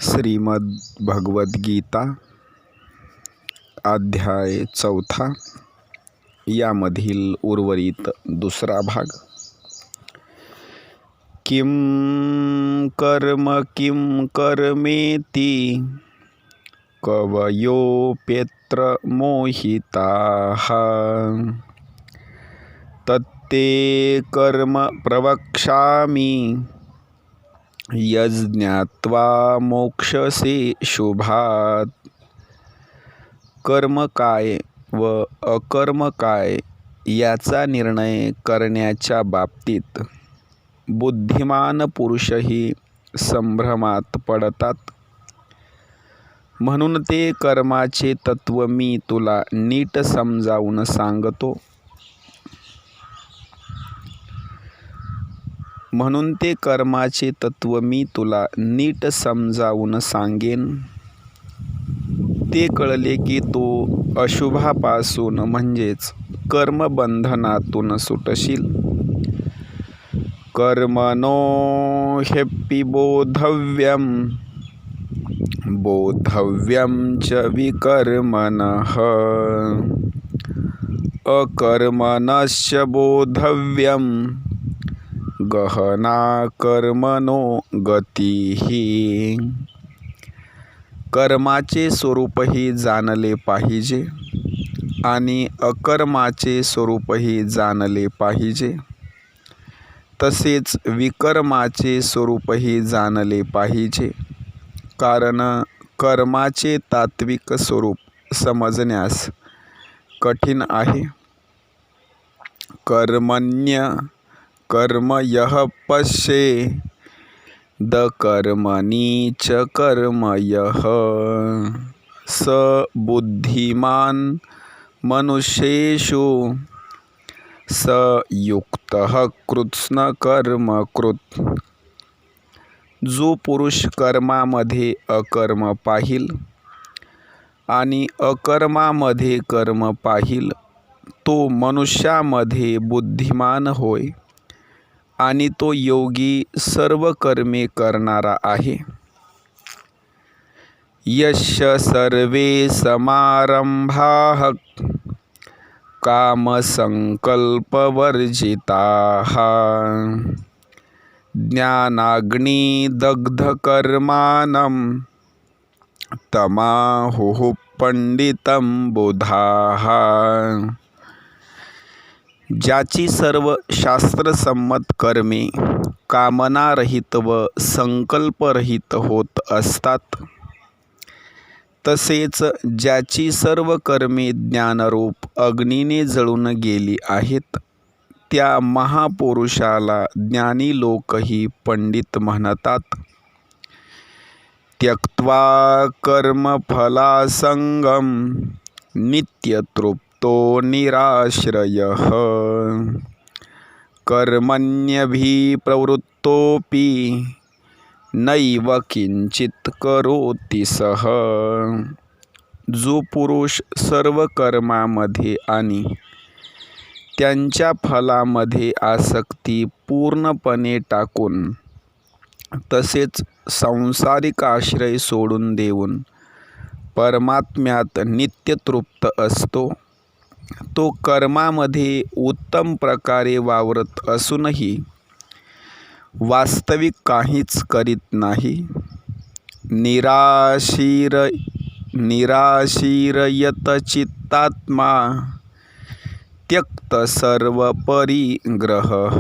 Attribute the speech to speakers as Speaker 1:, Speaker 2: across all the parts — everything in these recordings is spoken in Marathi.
Speaker 1: श्रीमद् भगवद्गीता अध्याय 4 यामधील उर्वरित दुसरा भाग। किं कर्म कर्मेति कवयोऽप्यत्र मोहिताः तत्ते कर्म प्रवक्ष्यामि यज्ञात्वा मोक्षसे शुभात्। कर्म काय व अकर्म काय याचा निर्णय करण्याच्या बाबतीत बुद्धिमान पुरुषही संभ्रमात पडतात, म्हणून ते कर्माचे तत्व मी तुला नीट समजावून सांगतो। म्हणून ते कर्माचे तत्व मी तुला नीट समजावून सांगेन। ते कळले की तू अशुभापासून म्हणजेच कर्मबंधनातून सुटशील। कर्मणो ह्यपि बोद्धव्यं च विकर्मणः अकर्मणश्च बोद्धव्यं गहना कर्मणो गतिः। कर्माचे स्वरूपही जाणले पाहिजे आणि अकर्माचे स्वरूपही जाणले पाहिजे, तसेच विकर्माचे स्वरूपही जाणले पाहिजे, कारण कर्माचे तात्विक स्वरूप समजण्यास कठीण आहे। कर्मण्य कर्म यः पश्येद कर्मणि च कर्म यः स बुद्धिमान् मनुष्येषु स युक्तः कृत्स्न कर्म कृत्। जो पुरुष कर्मामध्ये अकर्म पाहिल आणि अकर्मामध्ये कर्म पाहिल तो मनुष्यामध्ये बुद्धिमान होय, आणि तो योगी सर्व कर्मे करणारा आहे। यस्य सर्वे समारंभाः कामसंकल्पवर्जिताः ज्ञानाग्निदग्धकर्माणं तमाहुः पंडितं बुधाः। ज्याची सर्व शास्त्रसंमत कर्मे कामनारहित व संकल्परहित होत असतात, तसेच ज्याची सर्व कर्मे ज्ञानरूप अग्नीने जळून गेली आहेत, त्या महापुरुषाला ज्ञानी लोकही पंडित म्हणतात। त्यक्त्वा कर्मफलासंगं नित्यतृप्तो निराश्रयः कर्मण्यभिप्रवृत्तोऽपि नैव किंचित् करोति सः। जो पुरुष सर्व कर्मामध्ये आणि त्यांच्या फलामध्ये आसक्ती पूर्णपणे टाकून, तसेच सांसारिक आश्रय सोडून देऊन परमात्म्यात नित्यतृप्त असतो, तो कर्मामध्ये उत्तम प्रकारे वावरत असूनही वास्तविक काहीच करीत नाही। निराशीरयतचित्तात्मा त्यक्त सर्व परिग्रहः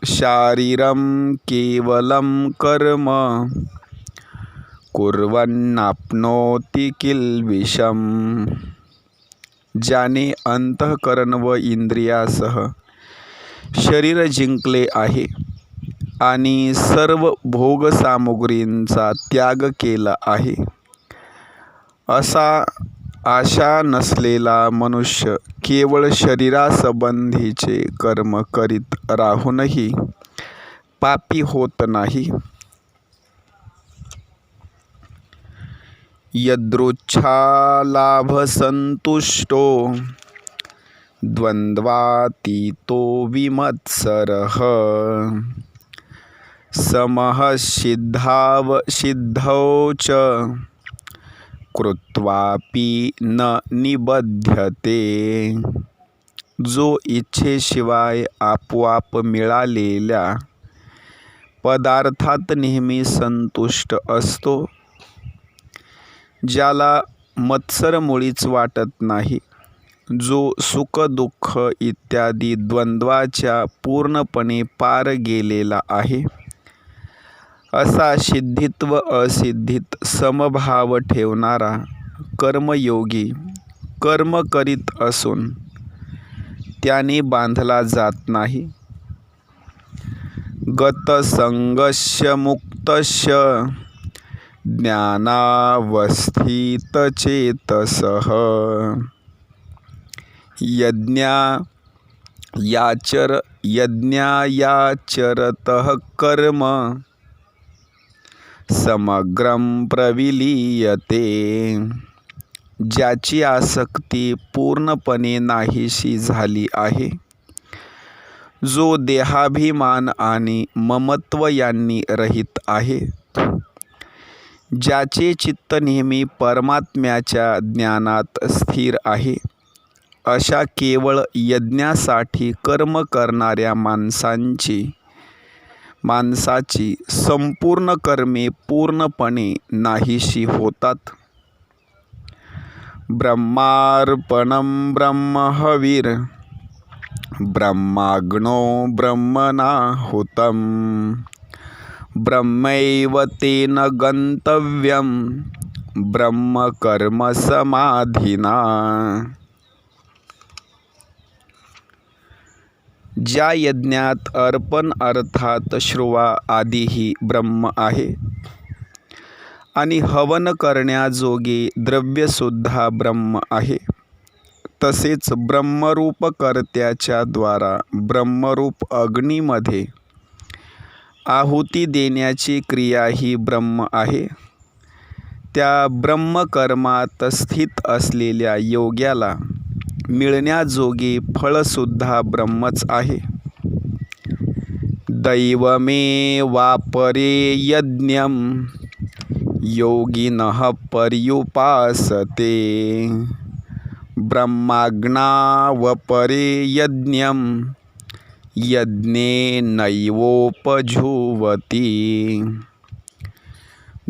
Speaker 1: शारीरं केवलं कर्म कुर्वन्नाप्नोति किल्बिषम्। ज्याने अंतःकरण व इंद्रियासह शरीर जिंकले आहे आणि सर्व भोगसामुग्रींचा त्याग केला आहे, असा आशा नसलेला मनुष्य केवळ शरीरासंबंधीचे कर्म करीत राहूनही पापी होत नाही। यदृच्छालाभसंतुष्टो द्वन्द्वातीतो विमत्सरः समः सिद्धौ च कृत्वापि न निबध्यते. जो इच्छेशिवाय आपोआप मिळालेल्या पदार्थात नेहमी संतुष्ट असतो, ज्याला मत्सर मुळीच वाटत नाही, जो सुख दुःख इत्यादी द्वंद्वाच्या पूर्णपणे पार गेलेला आहे, असा सिद्धीत व असिद्धीत समभाव ठेवणारा कर्मयोगी कर्म करीत असून त्याने बांधला जात नाही. गतसंगस्य मुक्तस्य ज्ञानावस्थितचेतसः यज्ञायाचरतः कर्म समग्रं प्रविलीयते. ज्याची आसक्ती पूर्णपणे नाहीशी झाली आहे, जो देहाभिमान आणि ममत्व यांनी रहित आहे, ज्याचे चित्त नेहमी परमात्म्याच्या ज्ञानात स्थिर आहे, अशा केवळ यज्ञासाठी कर्म करणाऱ्या माणसाची संपूर्ण कर्मे पूर्णपणे नाहीशी होतात. ब्रह्मार्पणं ब्रह्महविर् ब्रह्माग्नो ब्रह्मणाहुतं ब्रह्मैव तेन गंतव्यं ब्रह्मकर्म समाधिना. ज्या यज्ञात अर्पण अर्थात श्रुवा आदिही ब्रह्म आहे आणि हवन करण्याजोगे द्रव्यसुद्धा ब्रह्म आहे, तसेच ब्रह्मरूप कर्त्याच्या द्वारा ब्रह्मरूप अग्नीमध्ये आहुती देण्याची क्रियाही ब्रह्म आहे. त्या ब्रह्मकर्मात स्थित असलेल्या योग्याला मिळण्याजोगे फळसुद्धा ब्रह्मच आहे. दैवमेवापरे यज्ञं योगिनः पर्युपासते ब्रह्माग्नावपरे यज्ञं यज्ञेनैवोपजुह्वति.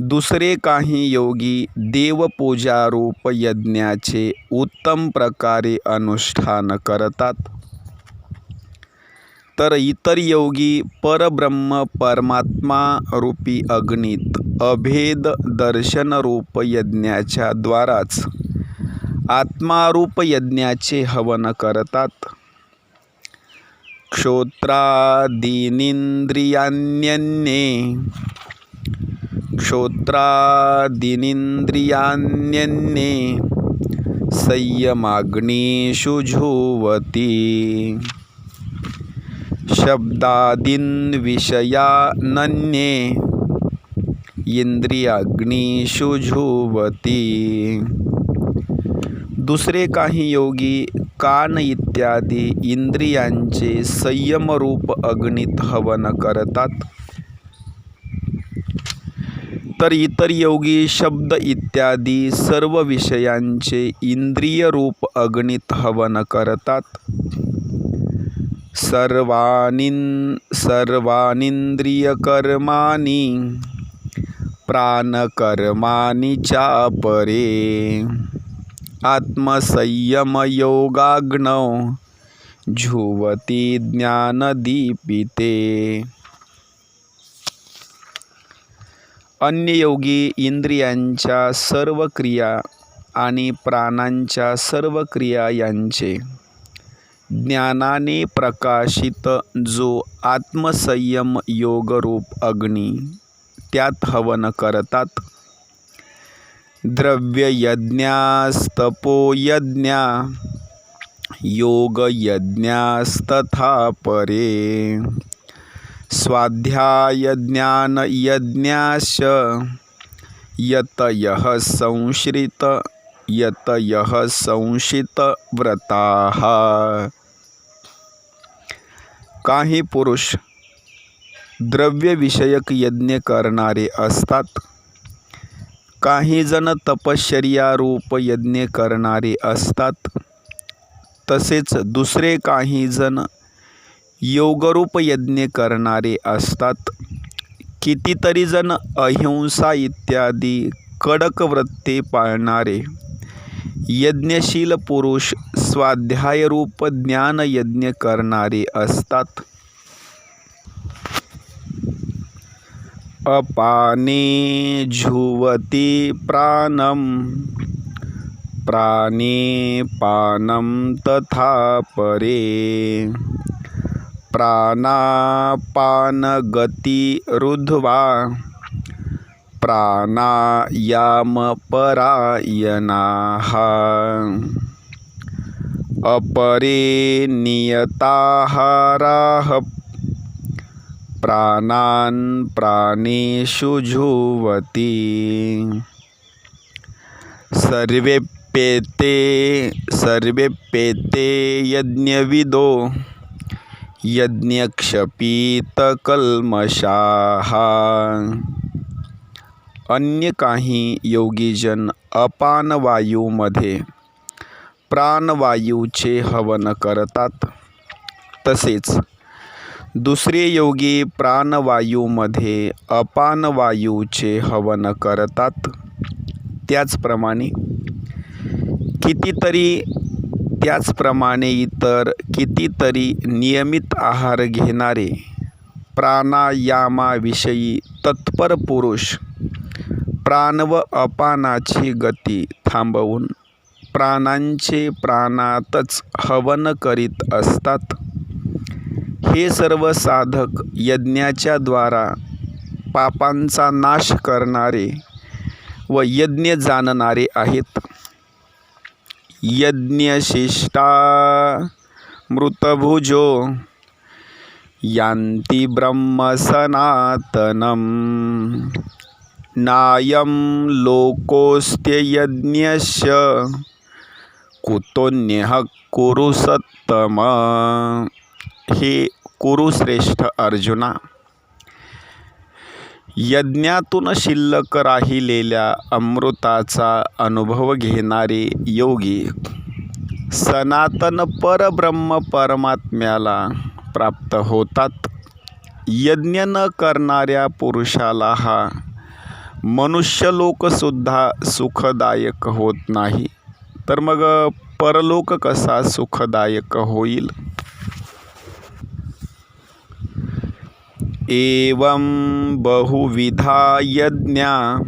Speaker 1: दुसरे काही योगी देवपूजारूप यज्ञाचे उत्तम प्रकारे अनुष्ठान करतात, तर इतर योगी परब्रह्म परमात्मा रूपी अग्नीत अभेद दर्शनरूप यज्ञाच्या द्वाराच आत्मारूप यज्ञाचे हवन करतात. क्षोत्रादीनिंद्रियाण्यन्ये संयमाग्निषु जुह्वति. शब्दादीन् विषयानन्ये इंद्रियाग्निषु जुह्वति. दुसरे काही योगी कान इत्यादी इंद्रियांचे संयमरूप अग्नीत हवन करतात, तर इतर योगी शब्द इत्यादी सर्व विषयांचे इंद्रियरूप अग्नीत हवन करतात. सर्वानिंद्रियकर्माणि प्राणकर्माणि चापरे आत्मसंयमयोगाग्नौ जुह्वति ज्ञानदीपिते. अन्य योगी इंद्रियांच्या सर्व क्रिया आणि प्राणांच्या सर्व क्रिया यांचे ज्ञानाने प्रकाशित जो आत्मसंयम योगरूप अग्नी, त्यात हवन करतात. द्रव्ययज्ञास्तपोयज्ञा योगयज्ञास्तथा परे स्वाध्यायज्ञानयज्ञाश्च यतयः संशितव्रताः. काही पुरुष द्रव्यविषयक यज्ञ करणारे असतात. काही जण तपश्चर्यारूप यज्ञ करणारे असतात. तसेच दुसरे काही जण योगरूप यज्ञ करणारे असतात. कितीतरी जण अहिंसा इत्यादी कडक व्रते पाळणारे यज्ञशील पुरुष स्वाध्यायरूप ज्ञान यज्ञ करणारे असतात. अपाने झुवति प्राणम प्राणे पानं तथा परे प्राणापानगति रुद्ध्वा प्राणायामपरायणाः अपरे नियताहाराः प्राणान् प्राणेषु झुवति सर्वेप्येते यज्ञविदो यज्ञक्षपितकल्मषाः. अन्य काही योगीजन अपान वायूमध्ये प्राणवायूचे हवन करतात. तसेच दुसरे योगी प्राणवायूमध्ये अपान वायूचे हवन करतात. त्याचप्रमाणे इतर कितीतरी नियमित आहार घेणारे प्राणायामाविषयी तत्पर पुरुष प्राण व अपानाची गती थांबवून प्राणांचे प्राणातच हवन करीत असतात. हे सर्व साधक यज्ञाच्या द्वारा पापांचा नाश करणारे व यज्ञ जाणणारे आहेत. यज्ञशिष्टा मृतभुजो यान्ति ब्रह्म सनातनम् नायं लोकोऽस्त्य यज्ञस्य कुतोऽन्यः कुरु सत्तम. हे कुरुश्रेष्ठ अर्जुना, यज्ञातून शिल्लक राहिलेल्या अमृताचा अनुभव घेणारे योगी सनातन परब्रह्म परमात्म्याला प्राप्त होतात. यज्ञ न करणाऱ्या पुरुषाला हा मनुष्यलोकसुद्धा सुखदायक होत नाही, तर मग परलोक कसा सुखदायक होईल. एवं बहुविधा यज्ञा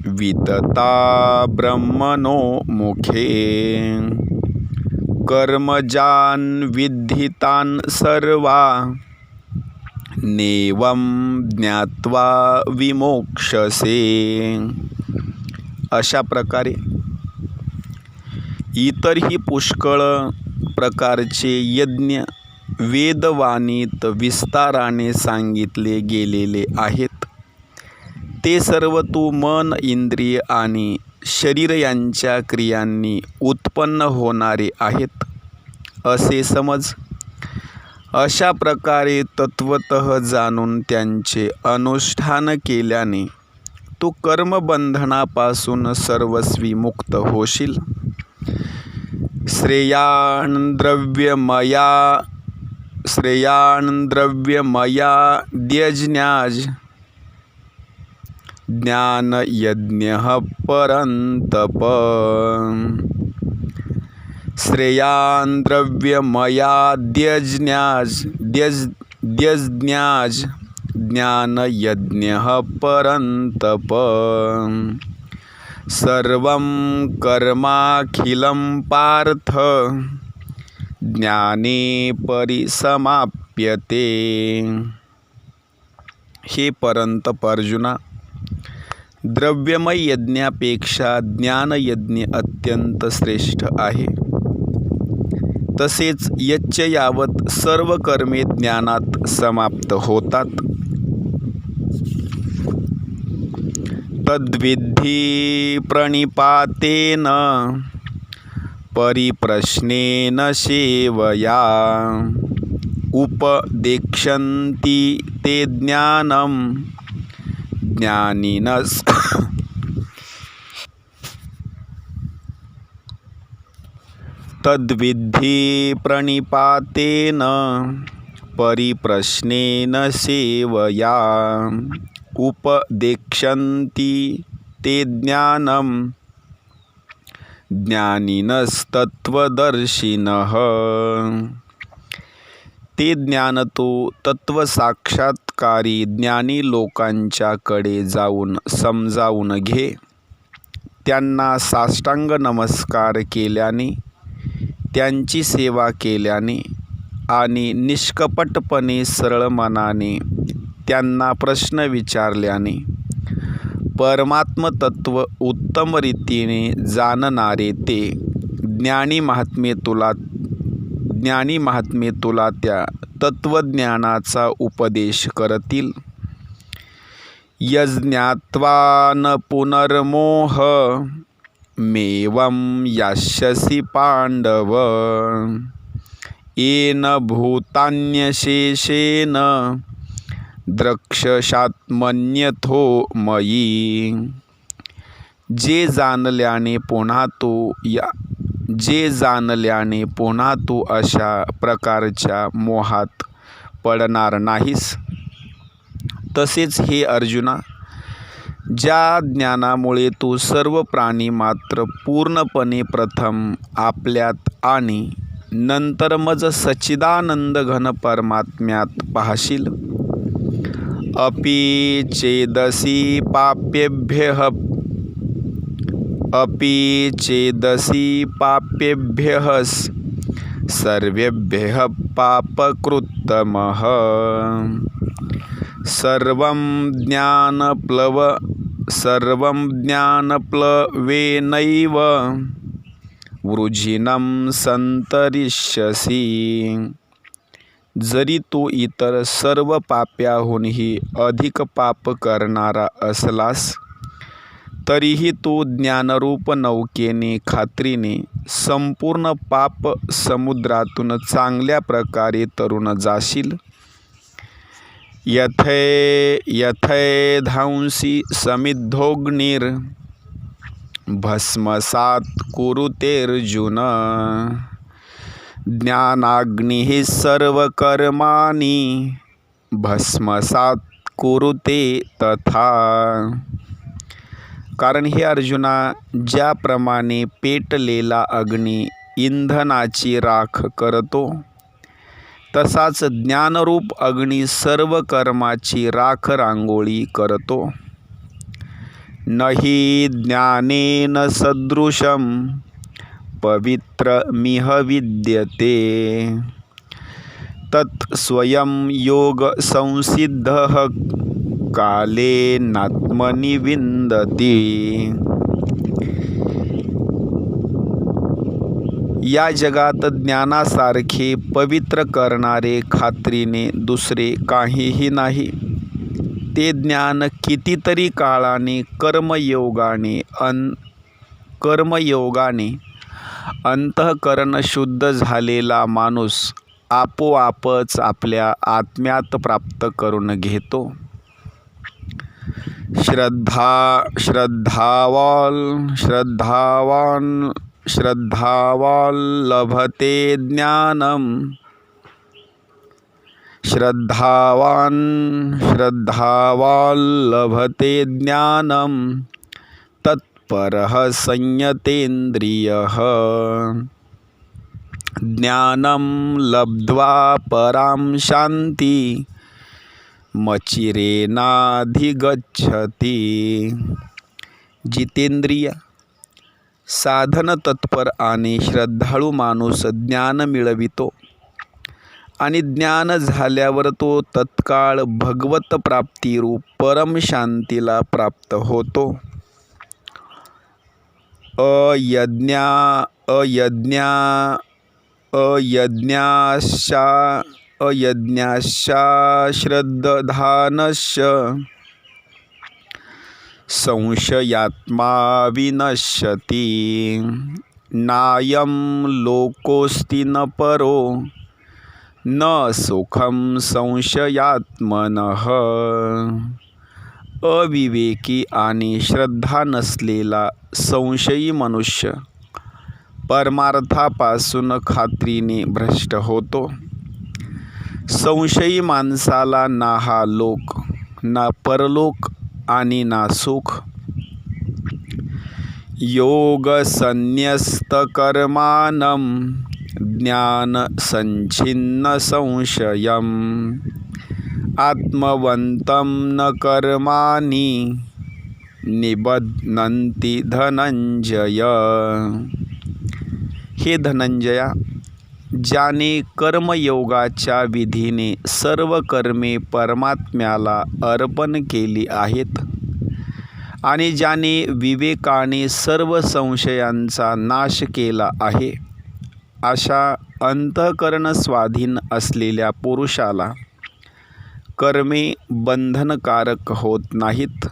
Speaker 1: वितता ब्रह्मणो मुखे कर्मजान् विद्धितान् सर्वा नेवं ज्ञात्वा विमोक्षसे. अशा प्रकारे इतरही पुष्कळ प्रकारचे यज्ञ वेदवाणीत विस्ताराने सांगितले गेलेले आहेत. ते सर्व तू मन, इंद्रिय आणि शरीर यांच्या क्रियांनी उत्पन्न होणारे आहेत असे समज. अशा प्रकारे तत्वतः जाणून त्यांचे अनुष्ठान केल्याने तू कर्मबंधनापासून सर्वस्वी मुक्त होशील. श्रेयान् द्रव्यमयाद्यज्ञाज ज्ञानयज्ञः परन्तप. श्रेयान् द्रव्यमयाद्यज्ञाज ज्ञानयज्ञः परन्तप. सर्वं कर्माखिलं पार्थ ज्ञाने परिसमाप्यते. हे परंतप अर्जुना, द्रव्यमय यज्ञापेक्षा ज्ञानयज्ञ अत्यंत श्रेष्ठ आहे. तसेच यच्च यावत सर्व कर्मे ज्ञानात समाप्त होतात. तद्विद्धि प्रणिपातेन परिप्रश्नेन सेवया उपदेक्षन्ति ते ते ज्ञानं ज्ञानिनस् तद्विद्धि प्रणिपातेन परिप्रश्नेन सेवया उपदेक्षन्ति ते ज्ञानं ज्ञानिनस्तत्त्वदर्शिनः। ते ज्ञान तो तत्वसाक्षात्कारी ज्ञानी लोकांच्याकडे जाऊन समजावून घे. त्यांना साष्टांग नमस्कार केल्याने, त्यांची सेवा केल्याने आणि निष्कपटपणे सरळ मनाने त्यांना प्रश्न विचारल्याने परमात्मतत्व उत्तम रीतीने जाणणारे ते ज्ञानी महात्मे तुला त्या तत्वज्ञानाचा उपदेश करतील. यज्ञात्वा न पुनर्मोह मेवं यास्यसि पांडव येन भूतान्यशेषेण द्रक्ष्यात्मन्यथो मयी. जे जाणल्याने पुन्हा तू अशा प्रकारच्या मोहात पडणार नाहीस. तसेच हे अर्जुना, ज्या ज्ञानामुळे तू सर्व प्राणी मात्र पूर्णपणे प्रथम आपल्यात आणि नंतर मज सच्चिदानंद घन परमात्म्यात पाहशील. अपि चेदसि पाप्येभ्यः सर्वेभ्यः पापकृत्तमः. सर्वं ज्ञानप्लवेनैव वृजिनं संतरिष्यसि. जरी तो इतर सर्व पाप्याहूनही अधिक पाप करणारा असलास तरीही तो ज्ञानरूप नौकेने खात्रीने संपूर्ण पाप समुद्रातून चांगल्या प्रकारे तरुण जाशील. यथैधांसी समिद्धोऽग्निर् भस्मसात् कुरुतेऽर्जुन. ज्ञानाग्निः सर्वकर्माणि भस्मसात् कुरुते तथा. कारण हे अर्जुना, ज्याप्रमाणे पेटलेला अग्नी इंधनाची राख करतो, तसाच ज्ञानरूप अग्नी सर्व कर्माची राख रांगोळी करतो. नहि ज्ञानेन सदृशं पवित्रमिह विद्यते तत् स्वयं योग संसिद्धः कालेनात्मनि विन्दति. या जगात ज्ञानासारखे पवित्र करणारे खात्रीने दुसरे काहीही नाही. ते ज्ञान कितीतरी काळाने कर्मयोगाने अंतःकरण शुद्ध झालेला माणूस आपोआपच आपल्या आत्म्यात प्राप्त करून घेतो. श्रद्धावान् लभते ज्ञानं. श्रद्धावान् लभते ज्ञानं तत्परः संयतेन्द्रियः. ज्ञानं लब्ध्वा परां शान्ति मचिरेनाधिगच्छति. जितेंद्रिय साधन तत्पर आणि श्रद्धाळू माणूस ज्ञान मिळवितो आणि ज्ञान झाल्यावर तो तत्काळ भगवत प्राप्तिरूप परम शांतीला प्राप्त होतो. अयज्ञाश्रद्धानस्य संशयात्मा विनश्यति. नायं लोकोऽस्ति न परो न सुखम संशयात्मनः. अविवेकी आणि श्रद्धा नसलेला संशयी मनुष्य परमार्थापासून खात्रीने भ्रष्ट होतो. संशयी माणसाला ना हा लोक, ना परलोक आणि ना सुख. योग संन्यस्त कर्मानं ज्ञान संच्छिन्न संशयम् आत्मवन्तं न कर्माणि निबध्नन्ति धनंजय. हे धनंजया, ज्याने कर्मयोगाच्या विधीने सर्व कर्मे परमात्म्याला अर्पण केली आहेत आणि ज्याने विवेकाने सर्व संशयांचा नाश केला आहे, अशा अंतःकरण स्वाधीन असलेल्या पुरुषाला कर्मे बंधनकारक होत नाहीत.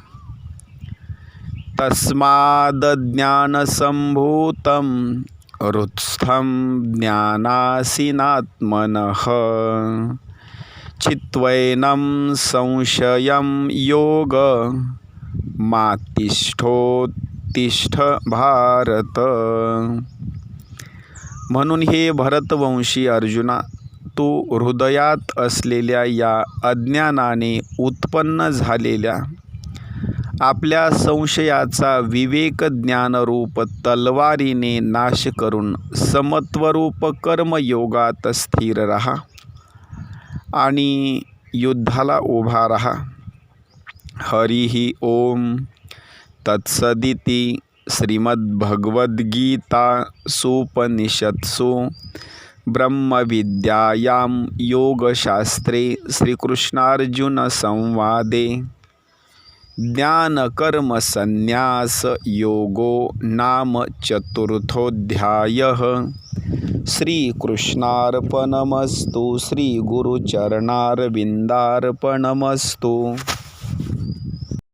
Speaker 1: तस्माद् ज्ञानसंभूतं हृत्स्थं ज्ञानासीनात्मनः चित्वैनं संशयं योग मातिष्ठोत्तिष्ठ भारत. म्हणून हे भरतवंशी अर्जुना, तू हृदयात असलेल्या या अज्ञानाने उत्पन्न झालेल्या आपल्या संशयाचा विवेक ज्ञानरूप तलवारीने नाश करून समत्वरूप कर्मयोगात स्थिर रहा आणि युद्धाला उभा रहा. हरिः ओम तत्सदिति. श्रीमद्भगवद्गीतासूपनिषत्सु ब्रह्मविद्यायां योगशास्त्रे श्रीकृष्णार्जुनसंवादे ज्ञानकर्मसन्न्यास योगो नाम चतुर्थोऽध्यायः. श्रीकृष्णार्पणमस्तु. श्रीगुरुचरणारविन्दार्पणमस्तु.